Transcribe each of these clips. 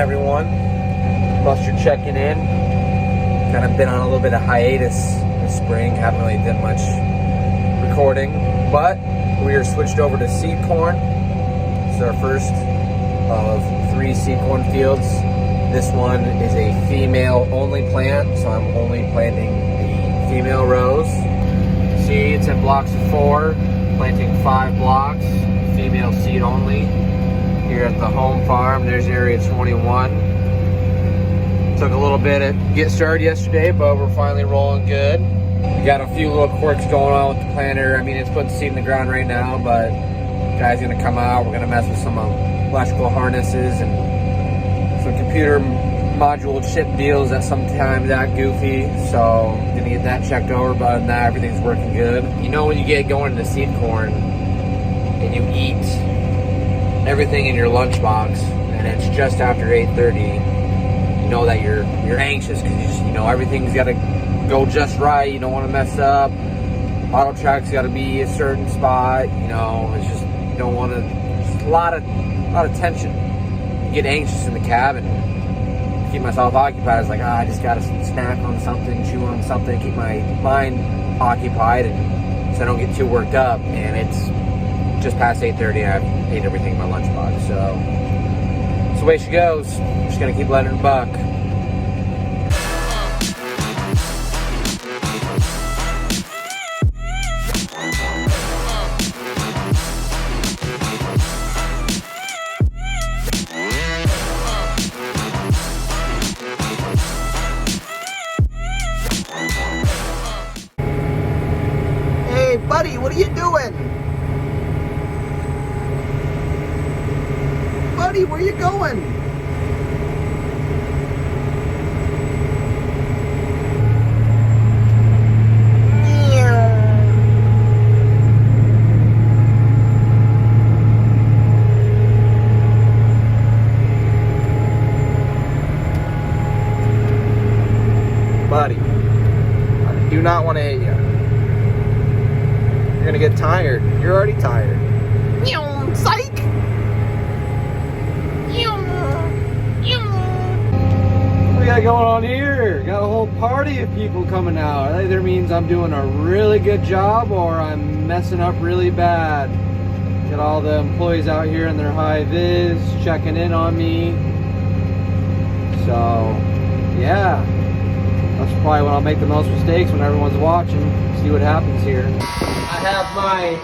everyone? Buster checking in. Kind of been on a little bit of hiatus this spring. Haven't really done much recording, but we are switched over to seed corn. This is our first of 3 seed corn fields. This one is a female only plant, so I'm only planting the female rows. See, it's in blocks of 4, planting 5 blocks, female seed only. Here at the home farm, there's area 21. Took a little bit to get started yesterday, but we're finally rolling good. We got a few little quirks going on with the planter. I mean, it's putting seed in the ground right now, but the guy's gonna come out. We're gonna mess with some electrical harnesses and some computer module chip deals that sometimes act goofy. So gonna get that checked over, but other than that, everything's working good. You know, when you get going into seed corn and you eat everything in your lunchbox and it's just after 8:30, you know that you're anxious because you know everything's got to go just right. You don't want to mess up. Auto track's got to be a certain spot. You know, it's just you don't want to. Just a lot of tension. You get anxious in the cabin. To keep myself occupied, it's like I just got to snack on something, chew on something, keep my mind occupied, and so I don't get too worked up. And it's just past 8:30. I've ate everything in my lunchbox, so it's the way she goes. Just gonna keep letting her buck. Hey, buddy, what are you doing? Buddy, where you going? Buddy, I do not want to hit you. You're gonna get tired. You're already tired. Psych! What we got going on here? Got a whole party of people coming out. That either means I'm doing a really good job or I'm messing up really bad. Got all the employees out here in their high vis checking in on me. So, yeah. That's probably when I'll make the most mistakes, when everyone's watching. See what happens here. I have my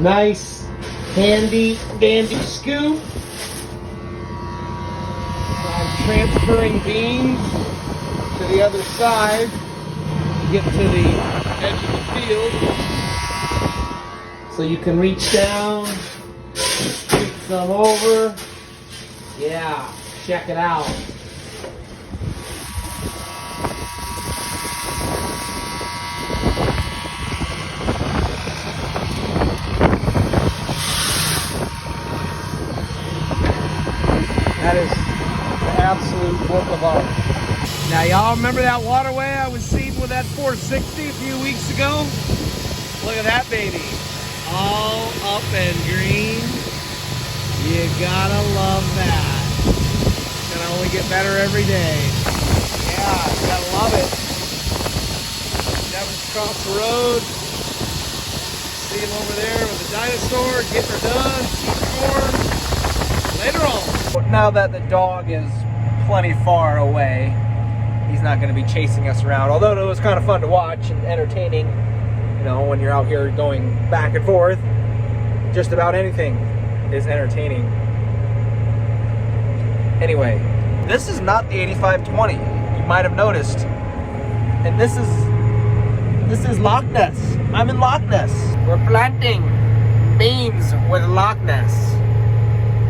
nice, handy, dandy scoop. I'm transferring beans to the other side to get to the edge of the field. So you can reach down, scoop some over. Yeah, check it out. That is the absolute work of art. Now, y'all remember that waterway I was seeding with that 460 a few weeks ago? Look at that baby. All up and green. You gotta love that. It's gonna only get better every day. Yeah, you gotta love it. Never cross the road. See him over there with the dinosaur, getting her done, seed corn. Later on. Now that the dog is plenty far away, he's not going to be chasing us around. Although it was kind of fun to watch and entertaining, you know, when you're out here going back and forth. Just about anything is entertaining. Anyway, this is not the 8520. You might have noticed. And this is Loch Ness. I'm in Loch Ness. We're planting beans with Loch Ness.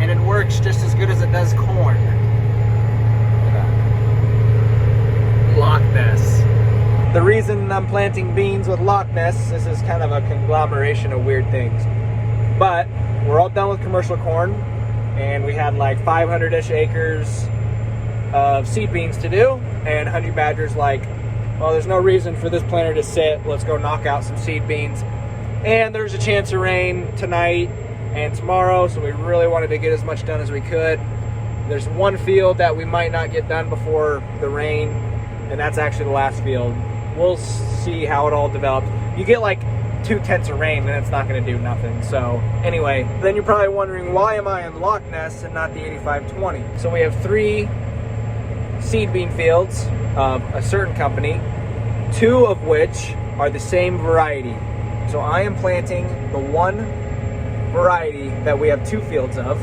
And it works just as good as it does corn. Look at that. Loch Ness. The reason I'm planting beans with Loch Ness, this is kind of a conglomeration of weird things. But we're all done with commercial corn, and we had like 500-ish acres of seed beans to do, and Honey Badger's like, well, there's no reason for this planter to sit. Let's go knock out some seed beans. And there's a chance of rain tonight and tomorrow, so we really wanted to get as much done as we could There's one field that we might not get done before the rain, and that's actually the last field. We'll see how it all develops. You get like 2/10 of rain, and it's not going to do nothing. So anyway, then you're probably wondering, why am I in Loch Ness and not the 8520? So we have 3 seed bean fields of a certain company, 2 of which are the same variety. So I am planting the one variety that we have 2 fields of,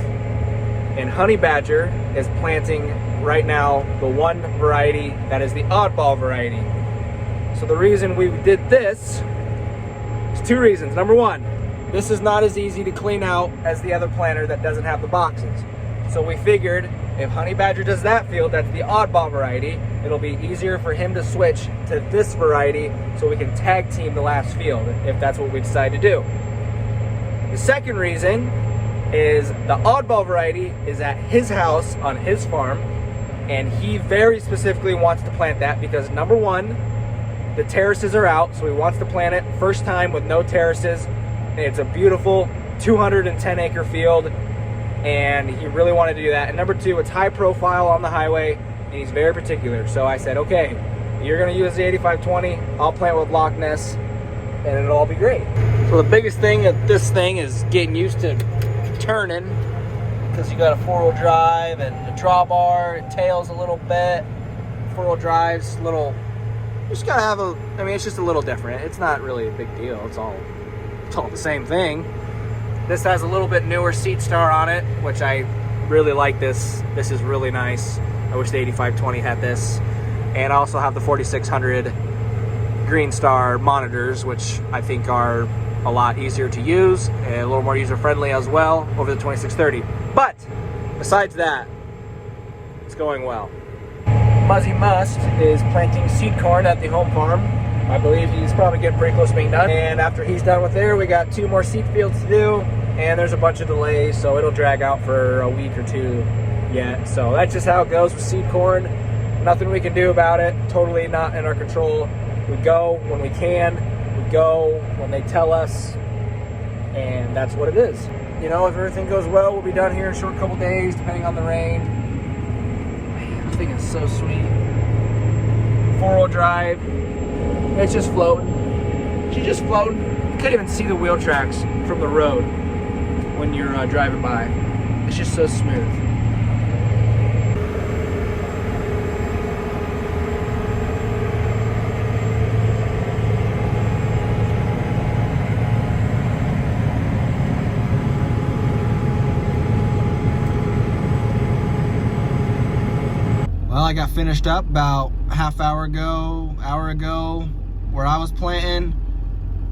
and Honey Badger is planting right now the one variety that is the oddball variety. So the reason we did this is 2 reasons. Number 1, this is not as easy to clean out as the other planter that doesn't have the boxes. So we figured if Honey Badger does that field, that's the oddball variety, it'll be easier for him to switch to this variety so we can tag team the last field if that's what we decide to do. The second reason is the oddball variety is at his house on his farm, and he very specifically wants to plant that because number 1, the terraces are out, so he wants to plant it first time with no terraces. It's a beautiful 210 acre field, and he really wanted to do that. And number 2, it's high profile on the highway, and he's very particular. So I said, okay, you're gonna use the 8520, I'll plant with Loch Ness, and it'll all be great. So the biggest thing of this thing is getting used to turning, because you got a 4-wheel drive and a drawbar, it tails a little bit. 4-wheel drive's a little, you just gotta have it's just a little different. It's not really a big deal, it's all the same thing. This has a little bit newer seat star on it, which I really like. This is really nice. I wish the 8520 had this. And I also have the 4600 Green Star monitors, which I think are a lot easier to use and a little more user-friendly as well over the 2630. But besides that, it's going well. Muzzy Must is planting seed corn at the home farm. I believe he's probably getting pretty close to being done. And after he's done with there, we got 2 more seed fields to do. And there's a bunch of delays, so it'll drag out for a week or 2 yet. So that's just how it goes with seed corn. Nothing we can do about it. Totally not in our control. We go when we can. We go when they tell us. And that's what it is. You know, if everything goes well, we'll be done here in a short couple days, depending on the rain. Man, this thing is so sweet. 4-wheel drive. It's just floating. She's just floating. You can't even see the wheel tracks from the road when you're driving by. It's just so smooth. Well, I got finished up about hour ago, where I was planting.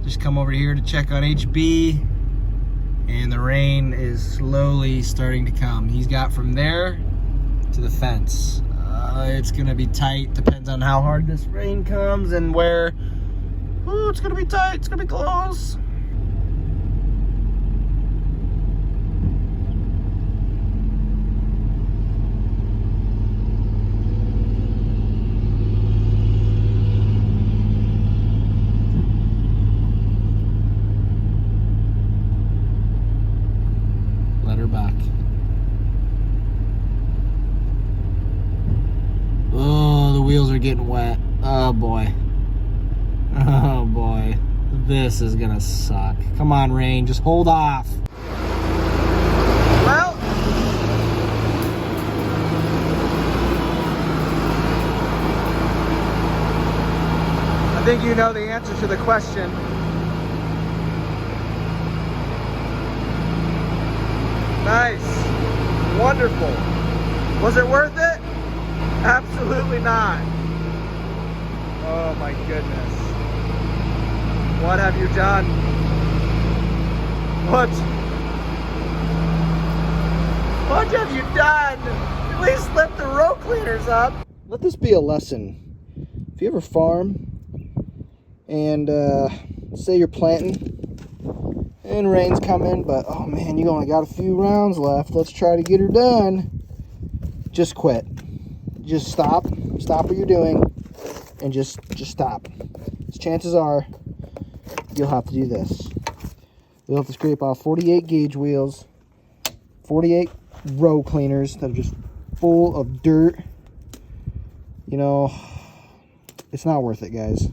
Just come over here to check on HB, and the rain is slowly starting to come. He's got from there to the fence. It's gonna be tight, depends on how hard this rain comes and where. Ooh, it's gonna be tight, it's gonna be close. Back. Oh, the wheels are getting wet. Oh boy. Oh boy. This is gonna suck. Come on, rain, just hold off. Well, I think you know the answer to the question. Nice. Wonderful. Was it worth it? Absolutely not. Oh my goodness. What have you done? What have you done? At least lift the row cleaners up. Let this be a lesson. If you ever farm and say you're planting and rain's coming, but oh man, you only got a few rounds left. Let's try to get her done. Just quit. Just stop what you're doing, and just stop. Because chances are you'll have to do this. You'll have to scrape off 48 gauge wheels, 48 row cleaners that are just full of dirt. You know, it's not worth it, guys.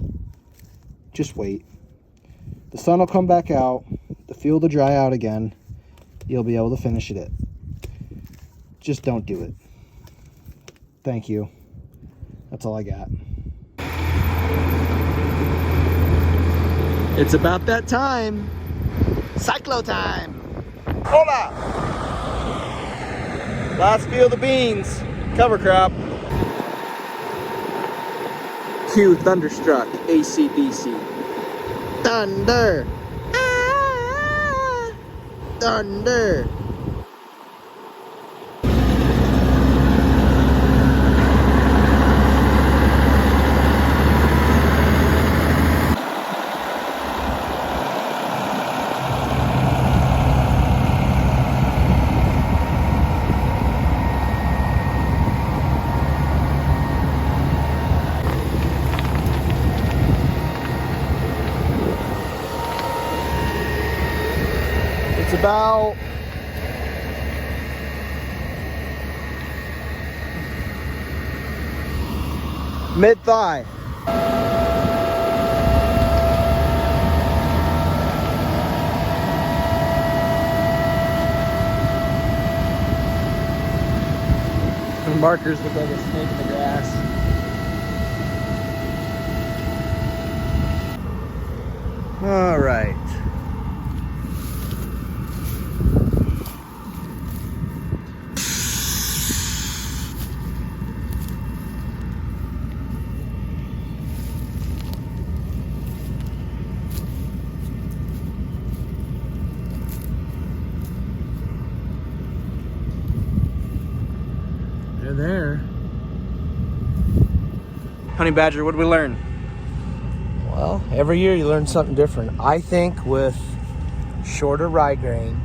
Just wait. The sun will come back out. The field will dry out again. You'll be able to finish it. Just don't do it. Thank you. That's all I got. It's about that time. Cyclo time. Hola! Last field of beans. Cover crop. Cue Thunderstruck, AC/DC. Thunder! Ah, thunder! About mid-thigh. The markers look like a snake in the grass. All right. There. Honey Badger, what did we learn? Well, every year you learn something different. I think with shorter rye grain,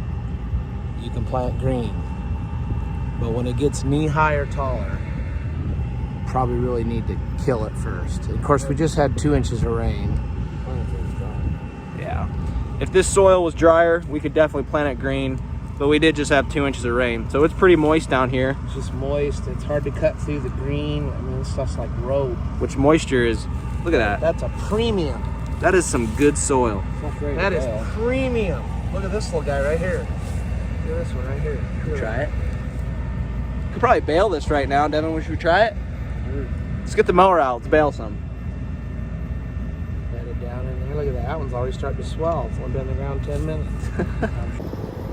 you can plant green. But when it gets knee-high or taller, probably really need to kill it first. Of course, we just had 2 inches of rain. Yeah. If this soil was drier, we could definitely plant it green. But we did just have 2 inches of rain. So it's pretty moist down here. It's just moist. It's hard to cut through the green. I mean, this stuff's like rope. Which moisture is, look at that. That's a premium. That is some good soil. That is premium. Look at this little guy right here. Look at this one right here. Try it. Could probably bale this right now. Devin, should we try it? Let's get the mower out. Let's bale some. Bed it down in there. Look at that. That one's already starting to swell. It's only been in the ground 10 minutes.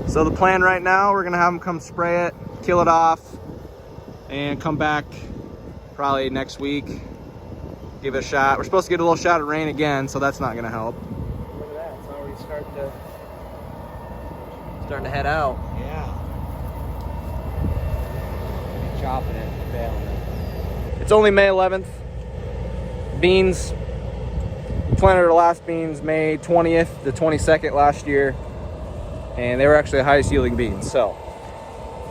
So the plan right now, we're gonna have them come spray it, kill it off, and come back probably next week, give it a shot. We're supposed to get a little shot of rain again, so that's not gonna help. Look at that. It's already Starting to head out. Yeah. Chopping it, baling it. It's only May 11th. Beans, we planted our last beans May 20th to 22nd last year. And they were actually the highest yielding beans. So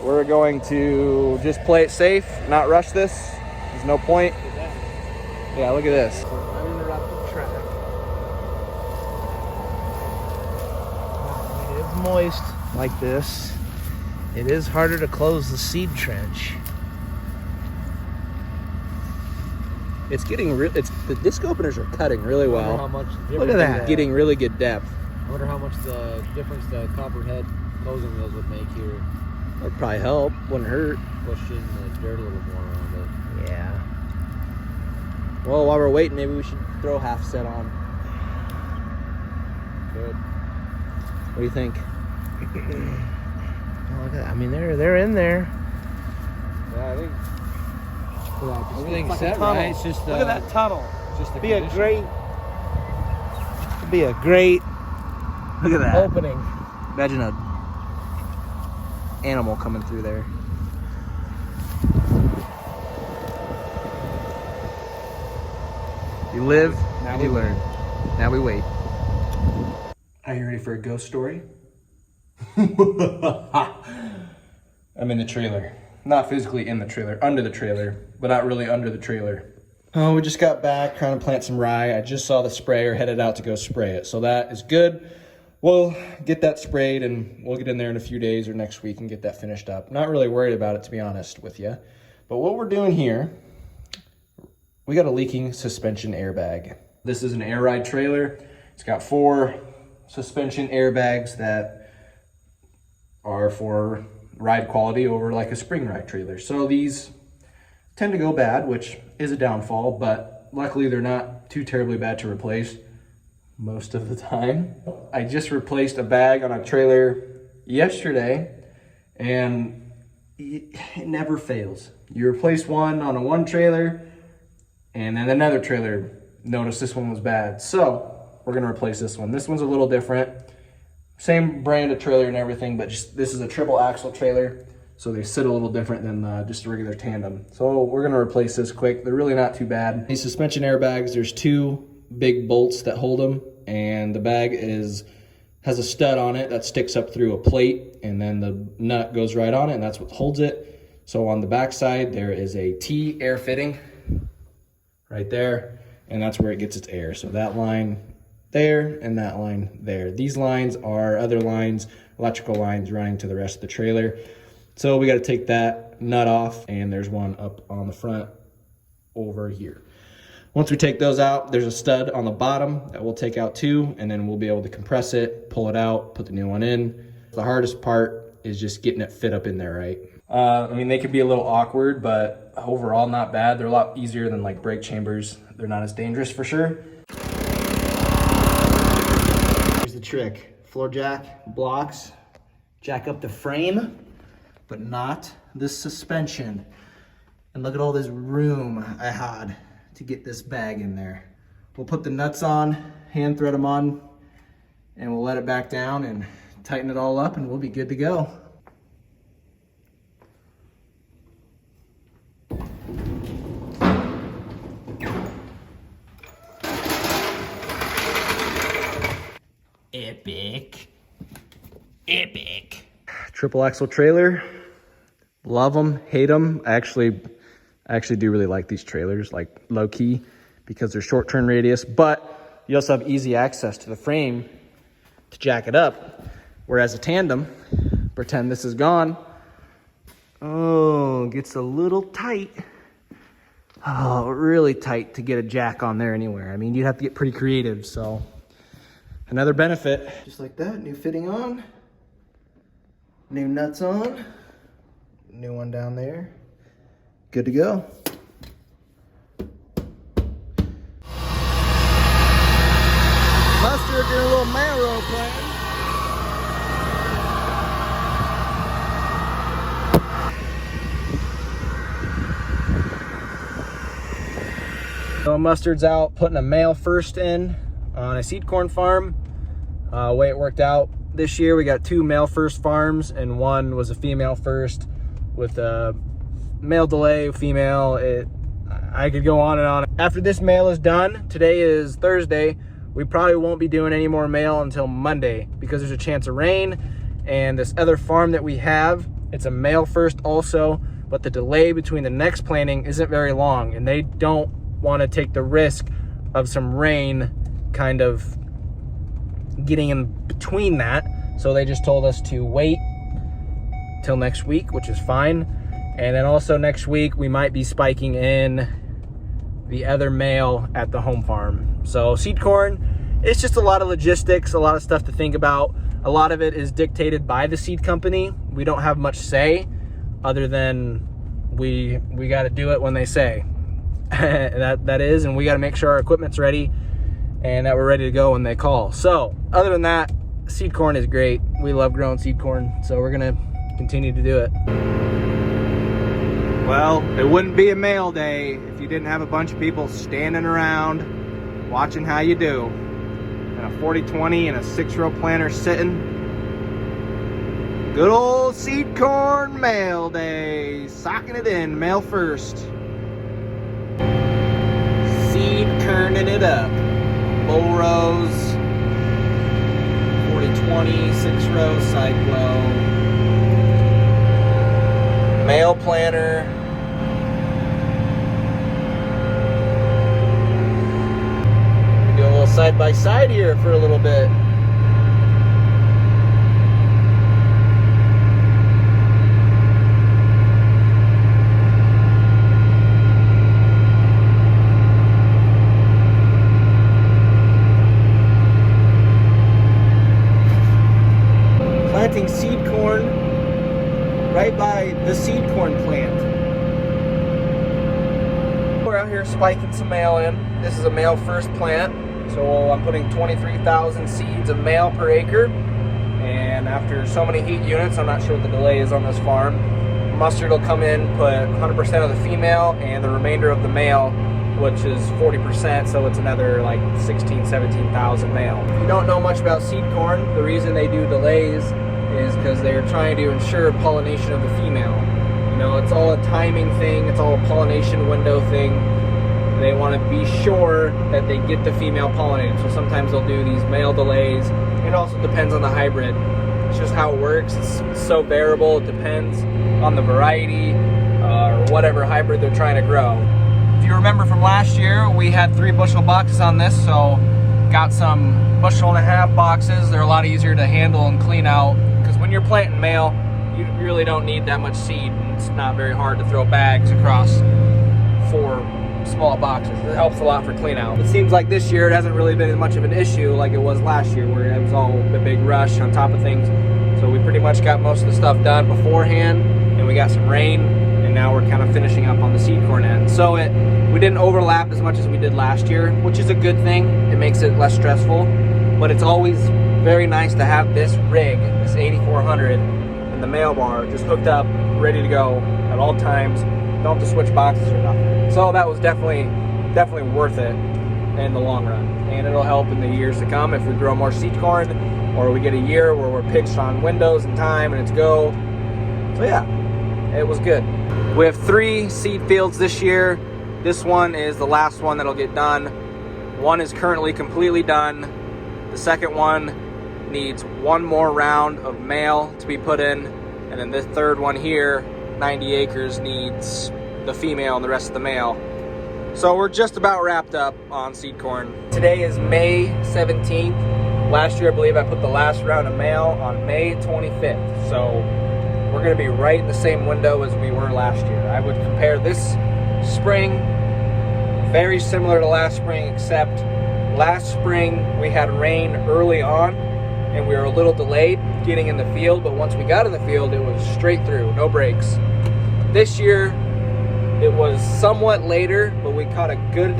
we're going to just play it safe, not rush this. There's no point. Yeah, look at this. Uninterrupted track. It is moist like this. It is harder to close the seed trench. It's getting the disc openers are cutting really well. How much Look at that. Getting really good depth. I wonder how much the difference the copperhead closing wheels would make here. That'd probably help. Wouldn't hurt. Pushing the dirt a little more around it. Yeah. Well, while we're waiting, maybe we should throw half set on. Good. What do you think? Oh, look at that. I mean, they're in there. Yeah, I think. Everything's set right. It's just look at that tunnel. Just the Be a condition. great. Look at that. Opening. Imagine a animal coming through there. You live, now you learn. Now we wait. Are you ready for a ghost story? I'm in the trailer. Not physically in the trailer, under the trailer, but not really under the trailer. Oh, we just got back trying to plant some rye. I just saw the sprayer headed out to go spray it. So that is good. We'll get that sprayed and we'll get in there in a few days or next week and get that finished up. Not really worried about it, to be honest with you. But what we're doing here, we got a leaking suspension airbag. This is an air ride trailer. It's got 4 suspension airbags that are for ride quality over like a spring ride trailer. So these tend to go bad, which is a downfall, but luckily they're not too terribly bad to replace most of the time. I just replaced a bag on a trailer yesterday, and it never fails. You replace one on one trailer, and then another trailer noticed this one was bad. So we're gonna replace this one. This one's a little different. Same brand of trailer and everything, but just this is a triple axle trailer, so they sit a little different than just a regular tandem. So we're gonna replace this quick. They're really not too bad. These suspension airbags, there's 2 big bolts that hold them, and the bag has a stud on it that sticks up through a plate, and then the nut goes right on it, and that's what holds it. So on the back side, there is a T air fitting right there, and that's where it gets its air. So that line there and that line there. These lines are other lines, electrical lines running to the rest of the trailer. So we got to take that nut off, and there's one up on the front over here. Once we take those out, there's a stud on the bottom that we'll take out too, and then we'll be able to compress it, pull it out, put the new one in. The hardest part is just getting it fit up in there, right? I mean, they could be a little awkward, but overall not bad. They're a lot easier than like brake chambers. They're not as dangerous for sure. Here's the trick. Floor jack, blocks, jack up the frame, but not the suspension. And look at all this room I had to get this bag in there. We'll put the nuts on, hand thread them on, and we'll let it back down and tighten it all up, and we'll be good to go. Epic. Epic. Triple axle trailer. Love them, hate them. I actually do really like these trailers, like low key, because they're short turn radius, but you also have easy access to the frame to jack it up. Whereas a tandem, pretend this is gone. Oh, gets a little tight. Oh, really tight to get a jack on there anywhere. I mean, you'd have to get pretty creative, so. Another benefit, just like that, new fitting on, new nuts on, new one down there. Good to go. Mustard doing a little man roll play. So Mustard's out putting a male first in on a seed corn farm. Way it worked out this year, we got 2 male first farms, and one was a female first with a male delay, female. I could go on and on. After this male is done, today is Thursday, we probably won't be doing any more male until Monday because there's a chance of rain. And this other farm that we have, it's a male first also, but the delay between the next planting isn't very long, and they don't want to take the risk of some rain kind of getting in between that. So they just told us to wait till next week, which is fine. And then also next week, we might be spiking in the other male at the home farm. So seed corn, it's just a lot of logistics, a lot of stuff to think about. A lot of it is dictated by the seed company. We don't have much say other than we got to do it when they say. that is, and we got to make sure our equipment's ready and that we're ready to go when they call. So other than that, seed corn is great. We love growing seed corn, so we're gonna continue to do it. Well, it wouldn't be a mail day if you didn't have a bunch of people standing around watching how you do. And a 40-20 and a 6-row planter sitting. Good old seed corn mail day. Socking it in, mail first. Seed kerning it up. Bull rows, 40-20, 6-row cyclo. Mail planter. We do a little side by side here for a little bit. here spiking some male in. This is a male first plant, so I'm putting 23,000 seeds of male per acre. And after so many heat units, I'm not sure what the delay is on this farm, mustard will come in, put 100% of the female and the remainder of the male, which is 40%, so it's another like 17,000 male. If you don't know much about seed corn, the reason they do delays is because they're trying to ensure pollination of the female. You know, it's all a timing thing, it's all a pollination window thing. They want to be sure that they get the female pollinated, so sometimes they'll do these male delays. It also depends on the hybrid. It's just how it works. It's so variable, it depends on the variety or whatever hybrid they're trying to grow. If you remember from last year, we had 3 bushel boxes on this, so got some 1.5 bushel boxes. They're a lot easier to handle and clean out, because when you're planting male, you really don't need that much seed. It's not very hard to throw bags across 4 small boxes. It helps a lot for clean out. It seems like this year it hasn't really been as much of an issue like it was last year, where it was all the big rush on top of things. So we pretty much got most of the stuff done beforehand, and we got some rain, and now we're kind of finishing up on the seed corn end. So we didn't overlap as much as we did last year, which is a good thing. It makes it less stressful, but it's always very nice to have this rig, this 8400, and the male bar just hooked up, ready to go at all times. Don't have to switch boxes or nothing. So that was definitely worth it in the long run, and it'll help in the years to come if we grow more seed corn, or we get a year where we're pitched on windows and time and it's go. So yeah, it was good. We have 3 seed fields this year. This one is the last one that'll get done. One is currently completely done. The second one needs 1 more round of male to be put in, and then this third one here, 90 acres, needs the female and the rest of the male. So we're just about wrapped up on seed corn. Today is May 17th. Last year, I believe I put the last round of male on May 25th. So we're gonna be right in the same window as we were last year. I would compare this spring very similar to last spring, except last spring we had rain early on and we were a little delayed getting in the field, but once we got in the field, it was straight through, no breaks. This year, it was somewhat later, but we caught a good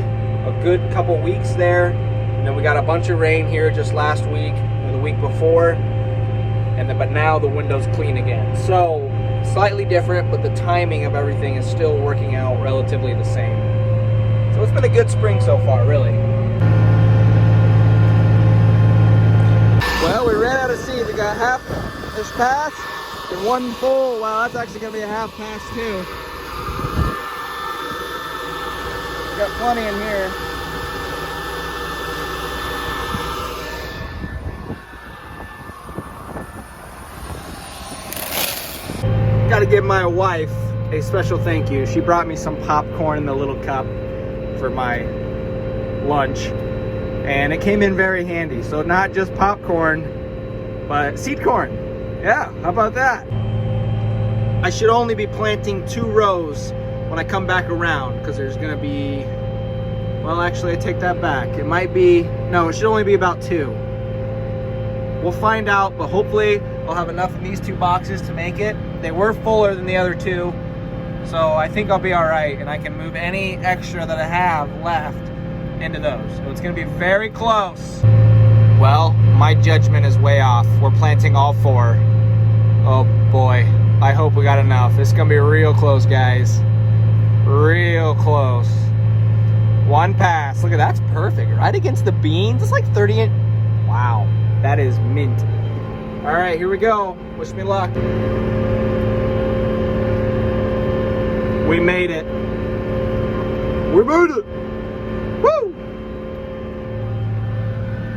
couple weeks there, and then we got a bunch of rain here just last week or the week before, but now the window's clean again. So slightly different, but the timing of everything is still working out relatively the same. So it's been a good spring so far, really. Well, we ran out of seed. We got half this pass and 1 full. Wow, that's actually gonna be a half pass too. We got plenty in here. Gotta give my wife a special thank you. She brought me some popcorn in the little cup for my lunch, and it came in very handy. So not just popcorn, but seed corn. Yeah, how about that? I should only be planting 2 rows when I come back around, because there's gonna be, well, actually I take that back. It might be, no, it should only be about 2. We'll find out, but hopefully I'll have enough in these 2 boxes to make it. They were fuller than the other 2, so I think I'll be all right, and I can move any extra that I have left into those. So it's gonna be very close. Well, my judgment is way off. We're planting all 4. Oh boy, I hope we got enough. It's gonna be real close, guys. Real close. 1 pass. Look at that, that's perfect. Right against the beans. It's like 30 inch. Wow, that is mint. All right, here we go. Wish me luck. We made it. We made it. Woo!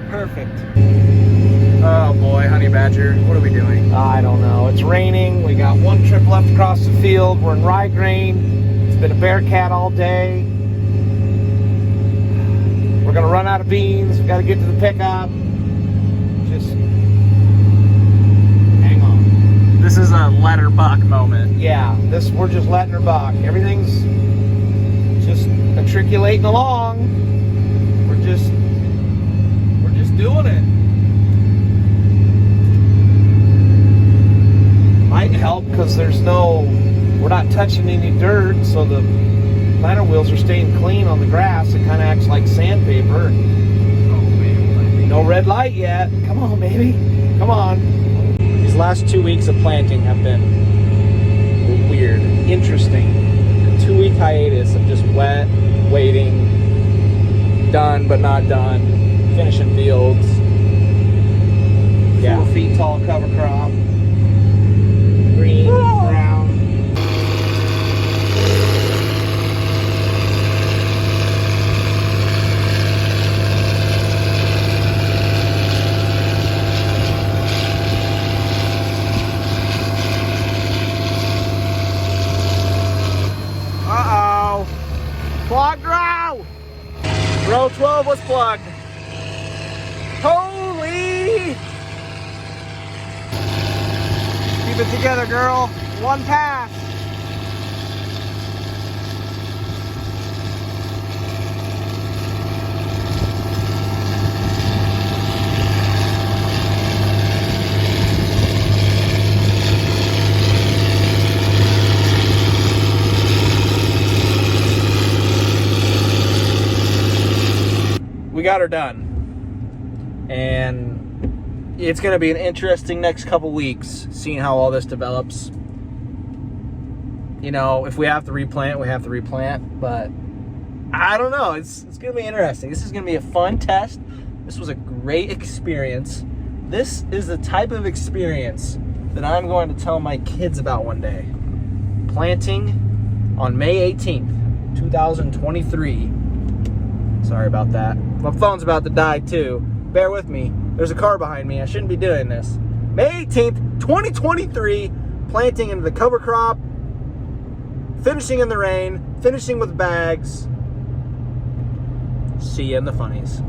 Perfect. Oh boy, honey badger, what are we doing? I don't know. It's raining. We got 1 trip left across the field. We're in rye grain. It's been a bearcat all day. We're gonna run out of beans. We gotta get to the pickup. Just hang on. This is a let her buck moment. Yeah, we're just letting her buck. Everything's just matriculating along. We're just doing it. Might help because we're not touching any dirt, so the planter wheels are staying clean on the grass. It kind of acts like sandpaper. Oh man. No red light yet. Come on, baby. Come on. These last 2 weeks of planting have been weird, interesting. A 2-week hiatus of just wet, waiting, done but not done, finishing fields. 4 feet tall cover crop. Green, brown. Uh-oh. Plugged row. Row 12 was plugged. Holy! Keep it together, girl. One pass. We got her done. And it's going to be an interesting next couple weeks, seeing how all this develops. You know, if we have to replant, we have to replant. But I don't know. It's going to be interesting. This is going to be a fun test. This was a great experience. This is the type of experience that I'm going to tell my kids about one day. Planting on May 18th, 2023. Sorry about that. My phone's about to die too. Bear with me. There's a car behind me. I shouldn't be doing this. May 18th, 2023. Planting into the cover crop. Finishing in the rain. Finishing with bags. See you in the funnies.